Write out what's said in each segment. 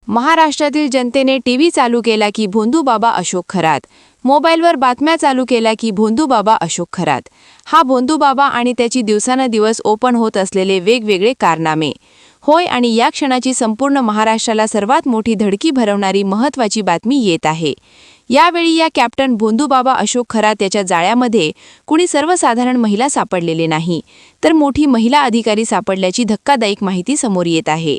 महाराष्ट्रातील जनतेने टीव्ही चालू केला की भोंदूबाबा अशोक खरात, मोबाईलवर बातम्या चालू केला की भोंदूबाबा अशोक खरात। हा भोंदूबाबा आणि त्याची दिवसानुदिवस ओपन होत असलेले वेगवेगळे कारनामे होय, आणि या क्षणाची संपूर्ण महाराष्ट्राला सर्वात मोठी धडकी भरवणारी महत्त्वाची बातमी येत आहे। यावेळी या कॅप्टन भोंदूबाबा अशोक खरात याच्या जाळ्यामध्ये कुणी सर्वसाधारण महिला सापडलेले नाही, तर मोठी महिला अधिकारी सापडल्याची धक्कादायक माहिती समोर येत आहे।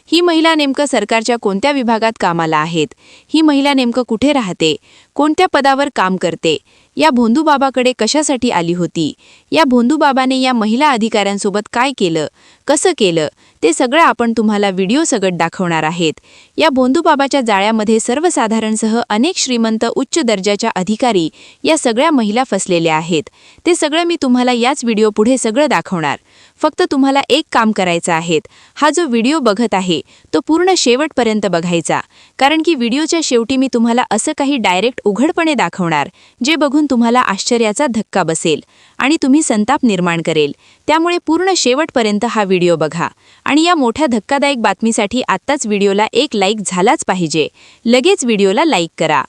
ही महिला नेमकं सरकारच्या कोणत्या विभागात कामाला आहेत, ही महिला नेमकं कुठे राहते, कोणत्या पदावर काम करते, या भोंदूबाबाकडे कशासाठी आली होती, या भोंदूबाबाने या महिला अधिकाऱ्यांसोबत काय केलं, कसं केलं, ते सगळं आपण तुम्हाला व्हिडिओ सगट दाखवणार आहेत। या भोंदूबाबाच्या जाळ्यामध्ये सर्वसाधारणसह अनेक श्रीमंत उच्च दर्जाच्या अधिकारी या सगळ्या महिला फसलेल्या आहेत। ते सगळं मी तुम्हाला याच व्हिडिओ पुढे सगळं दाखवणार। फक्त तुम्हाला एक काम करायचं आहे, हा जो व्हिडिओ बघत आहे तो पूर्ण शेवटपर्यंत बघायचा, कारण की व्हिडिओच्या शेवटी मी तुम्हाला असं काही डायरेक्ट उघडपणे दाखवणार जे बघून तुम्हाला आश्चर्याचा धक्का बसेल आणि तुम्ही संताप निर्माण करेल। त्यामुळे पूर्ण शेवटपर्यंत हा व्हिडिओ बघा आणि या मोठ्या धक्कादायक बातमीसाठी आत्ताच व्हिडिओला एक लाईक झालाच पाहिजे। लगेच व्हिडिओला लाईक करा।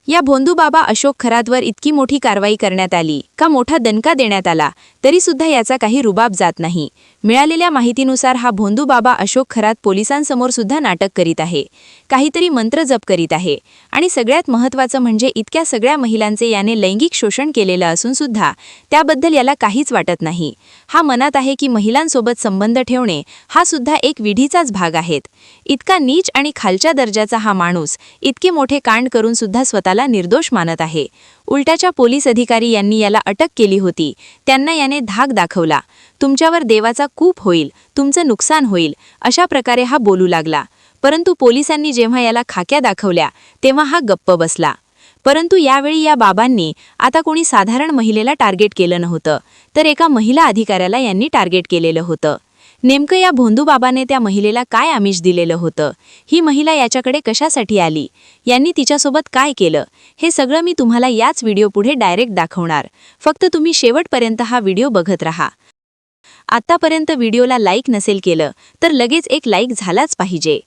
या भोंदूबाबा अशोक खरातवर इतकी मोठी कारवाई करण्यात आली का मोठा दणका देण्यात आला तरी सुद्धा याचा काही रुबाब जात नाही। मिळालेल्या माहितीनुसार हा भोंदूबाबा अशोक खरात पोलिसांसमोर सुद्धा नाटक करीत आहे, काहीतरी मंत्र जप करीत आहे आणि सगळ्यात महत्त्वाचं म्हणजे इतक्या सगळ्या महिलांचे याने लैंगिक शोषण केलेलं असून सुद्धा त्याबद्दल याला काहीच वाटत नाही। हा मनात आहे की महिलांसोबत संबंध ठेवणे हा सुद्धा एक विधीचाच भाग आहे। इतका नीच आणि खालच्या दर्जाचा हा माणूस इतके मोठे कांड करून सुद्धा स्वतःला निर्दोष मानत आहे। उलट्याच्या पोलीस अधिकारी यांनी याला अटक केली होती, त्यांना याने धाक दाखवला, तुमच्यावर देवाचा कूप होईल, तुमचं नुकसान होईल, अशा प्रकारे हा बोलू लागला। परंतु पोलिसांनी जेव्हा याला खाक्या दाखवल्या तेव्हा हा गप्प बसला। परंतु यावेळी या बाबांनी आता कोणी साधारण महिलेला टार्गेट केलं नव्हतं, तर एका महिला अधिकाऱ्याला यांनी टार्गेट केलेलं होतं। नेमकं या भोंदूबाबाने त्या महिलेला काय आमिष दिलेलं होतं, ही महिला याच्याकडे कशासाठी आली, यांनी तिच्यासोबत काय केलं, हे सगळं मी तुम्हाला याच व्हिडिओ पुढे डायरेक्ट दाखवणार। फक्त तुम्ही शेवटपर्यंत हा व्हिडिओ बघत राहा। आतापर्यंत व्हिडिओला लाईक नसेल केलं तर लगेच एक लाईक झालाच पाहिजे।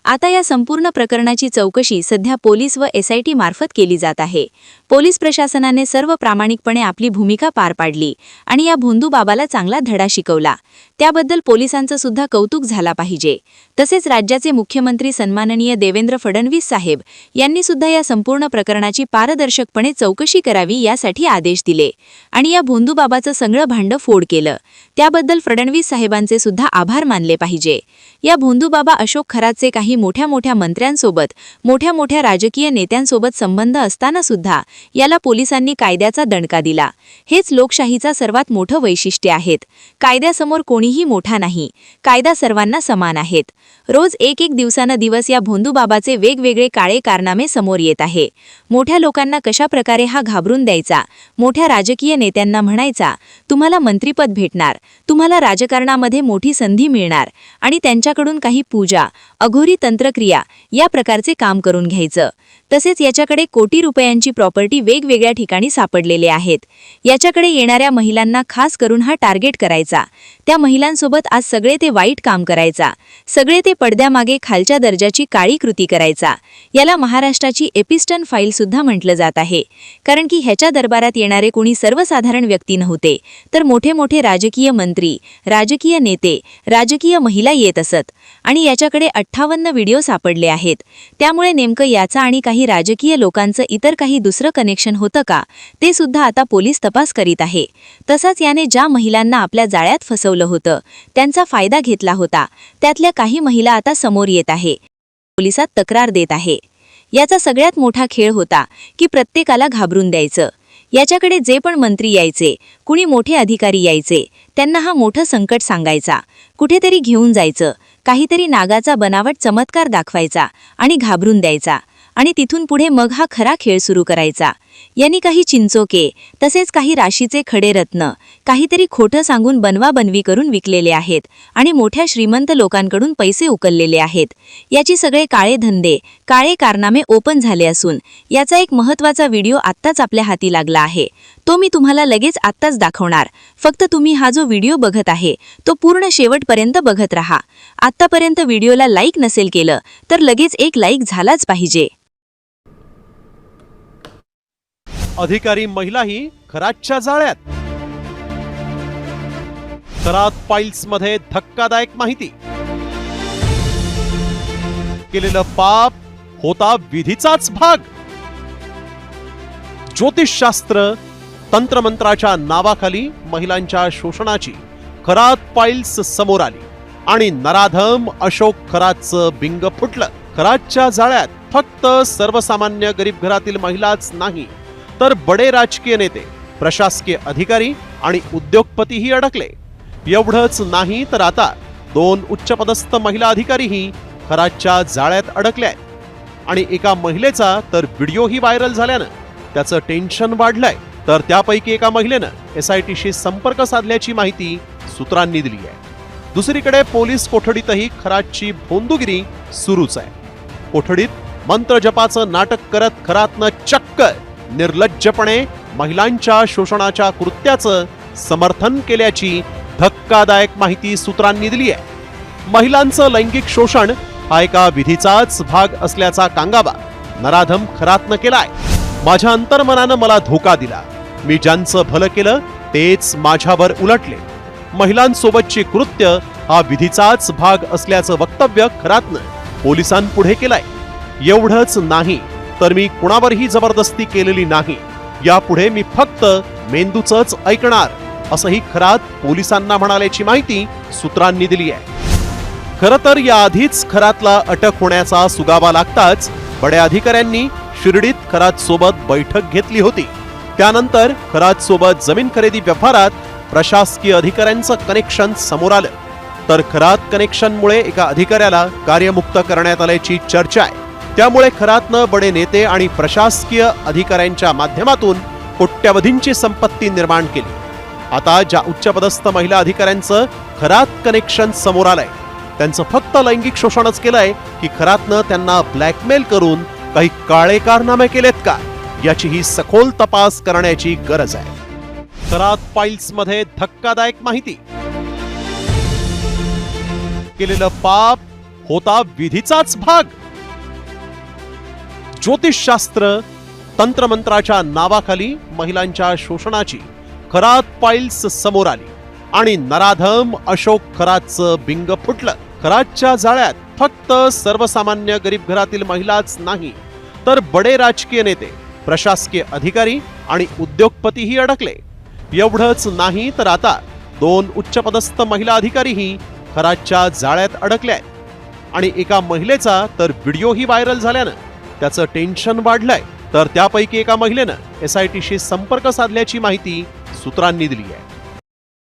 आता या संपूर्ण प्रकरणाची चौकशी सध्या पोलीस व SIT मार्फत केली जात आहे। पोलीस प्रशासनाने सर्व प्रामाणिकपणे आपली भूमिका पार पाडली आणि या भोंदूबाबाला चांगला धडा शिकवला, त्याबद्दल पोलिसांचं सुद्धा कौतुक झाला पाहिजे। तसेच राज्याचे मुख्यमंत्री सन्माननीय देवेंद्र फडणवीस साहेब यांनी सुद्धा या संपूर्ण प्रकरणाची पारदर्शकपणे चौकशी करावी यासाठी आदेश दिले आणि या भोंदूबाबाचं सगळं भांडं फोड केलं, त्याबद्दल फडणवीस साहेबांचे सुद्धा आभार मानले पाहिजे। या भोंदूबाबा अशोक खरातचे काही मोठ्या मंत्र्यांसोबत मोठ्या राजकीय नेत्यांसोबत संबंध असताना सुद्धा याला पोलिसांनी कायद्याचा दणका दिला। हेच लोकशाहीचा सर्वात मोठं वैशिष्ट्य आहे। कायद्यासमोर कोणीही मोठा नाही, कायदा सर्वांना समान आहे। रोज एक दिवसानं दिवस या भोंदूबाबाचे वेगवेगळे काळे कारनामे समोर येत आहे। मोठ्या लोकांना कशा प्रकारे हा घाबरून द्यायचा, मोठ्या राजकीय नेत्यांना म्हणायचा तुम्हाला मंत्रिपद भेटणार, तुम्हाला राजकारणामध्ये मोठी संधी मिळणार आणि त्यांच्याकडून काही पूजा, अघोरी तंत्रक्रिया या प्रकारचे काम करून घ्यायचं। तसेच याच्याकडे कोटी रुपयांची प्रॉपर्टी वेगवेगळ्या ठिकाणी सापडलेले आहेत। याच्याकडे येणाऱ्या महिलांना खास करून हा टार्गेट करायचा, त्या महिलांसोबत आज सगळे ते वाईट काम करायचा, सगळे ते पडद्यामागे खालच्या दर्जाची काळी कृती करायचा। याला महाराष्ट्राची एपिस्टन फाईल सुद्धा म्हटलं जात आहे, कारण की ह्याच्या दरबारात येणारे कोणी सर्वसाधारण व्यक्ती नव्हते, तर मोठे राजकीय मंत्री, राजकीय नेते, राजकीय महिला येत असत आणि याच्याकडे 58 व्हिडिओ सापडले आहेत। त्यामुळे नेमकं याचा आणि काही राजकीय लोकांचं इतर काही दुसरं कनेक्शन होतं का, ते सुद्धा आता पोलीस तपास करीत आहे। तसाच याने ज्या महिलांना आपल्या जाळ्यात फसवलं होतं, त्यांचा फायदा घेतला होता, त्यातल्या काही महिला आता समोर येत आहे, पोलिसात तक्रार देत आहे। याचा सगळ्यात मोठा खेळ होता की प्रत्येकाला घाबरून द्यायचं। याच्याकडे जे पण मंत्री यायचे, कुणी मोठे अधिकारी यायचे, त्यांना हा मोठं संकट सांगायचा, कुठेतरी घेऊन जायचं, काहीतरी नागाचा बनावट चमत्कार दाखवायचा आणि घाबरून द्यायचा आणि तिथून पुढे मग हा खरा खेळ सुरू करायचा। यांनी काही चिंचोके, तसेच काही राशीचे खडे रत्न, काहीतरी खोटं सांगून बनवाबनवी करून विकलेले आहेत आणि मोठ्या श्रीमंत लोकांकडून पैसे उकललेले आहेत। याची सगळे काळे धंदे, काळे कारनामे ओपन झाले असून याचा एक महत्त्वाचा व्हिडिओ आत्ताच आपल्या हाती लागला आहे। तो मी तुम्हाला लगेच आत्ताच दाखवणार. फक्त तुम्ही हा जो व्हिडिओ बघत आहे तो पूर्ण शेवटपर्यंत बघत राहा. आत्तापर्यंत व्हिडिओला लाईक नसेल केलं तर लगेच एक लाईक झालाच पाहिजे. अधिकारी महिलाही खरातच्या जाळ्यात. खरात फाईल्समध्ये धक्कादायक माहिती. केलेलं पाप होता विधीचाच भाग. ज्योतिषशास्त्र तंत्रमंत्राच्या नावाखाली महिलांच्या शोषणाची खरात फाईल्स समोर आली आणि नराधम अशोक खरातचं बिंग फुटलं. खरातच्या जाळ्यात फक्त सर्वसामान्य गरीब घरातील महिलाच नाही तर बडे राजकीय नेते, प्रशासकीय अधिकारी आणि उद्योगपतीही अडकले. एवढंच नाही तर आता 2 उच्चपदस्थ महिला अधिकारीही खरातच्या जाळ्यात अडकल्या आहेत आणि एका महिलेचा तर व्हिडिओही व्हायरल झाल्यानं त्याचं टेन्शन वाढलंय. तर त्यापैकी एका महिलेनं SITशी संपर्क साधल्याची माहिती सूत्रांनी दिली आहे. दुसरीकडे पोलीस कोठडीतही खरातची भोंदूगिरी सुरूच आहे. कोठडीत मंत्रजपाचं नाटक करत खरातनं चक्क निर्लज्जपणे महिलांच्या शोषणाच्या कृत्याचं समर्थन केल्याची धक्कादायक माहिती सूत्रांनी दिली आहे. महिलांचं लैंगिक शोषण हा एका विधीचाच भाग असल्याचा कांगावा नराधम खरातनं केलाय. माझ्या अंतर्मनानं मला धोका दिला. मी ज्यांचं भलं केलं तेच माझ्यावर उलटले. महिलांसोबतची कृत्य हा विधीचाच भाग असल्याचं वक्तव्य खरातनं पोलिसांपुढे केलंय. एवढंच नाही तर मी कुणावरही जबरदस्ती केलेली नाही. यापुढे मी फक्त मेंदूचंच ऐकणार असंही खरात पोलिसांना म्हणाल्याची माहिती सूत्रांनी दिली आहे. खरं तर याआधीच खरातला अटक होण्याचा सुगावा लागताच बड्या अधिकाऱ्यांनी शिर्डीत खरात सोबत बैठक घेतली होती. त्यानंतर खरात सोबत जमीन खरेदी व्यवहारात प्रशासकीय अधिकाऱ्यांचं कनेक्शन समोर आलं. तर खरात कनेक्शनमुळे एका अधिकाऱ्याला कार्यमुक्त करण्यात आल्याची चर्चा आहे. त्यामुळे खरातनं बडे नेते आणि प्रशासकीय अधिकाऱ्यांच्या माध्यमातून कोट्यवधींची संपत्ती निर्माण केली. आता ज्या उच्चपदस्थ महिला अधिकाऱ्यांचं खरात कनेक्शन समोर आलंय त्यांचं फक्त लैंगिक शोषणच केलंय की खरातनं त्यांना ब्लॅकमेल करून काही काळे कारनामे केलेत का याचीही सखोल तपास करण्याची गरज आहे. खरात फाईल्समध्ये धक्कादायक माहिती. केलेलं पाप होता विधीचाच भाग. ज्योतिषशास्त्र तंत्रमंत्राच्या नावाखाली महिलांच्या शोषणाची खरात फाईल्स समोर आली आणि नराधम अशोक खरातचं बिंग फुटलं. खरातच्या जाळ्यात फक्त सर्वसामान्य गरीब घरातील महिलाच नाही तर बडे राजकीय नेते, प्रशासकीय अधिकारी आणि उद्योगपतीही अडकले. एवढंच नाही तर आता 2 उच्चपदस्थ महिला अधिकारीही खरातच्या जाळ्यात अडकल्या आहेत आणि एका महिलेचा तर व्हिडिओही व्हायरल झाल्यानं त्याचं टेन्शन वाढलंय. तर त्यापैकी एका महिलेनं SITशी संपर्क साधल्याची माहिती सूत्रांनी दिली आहे.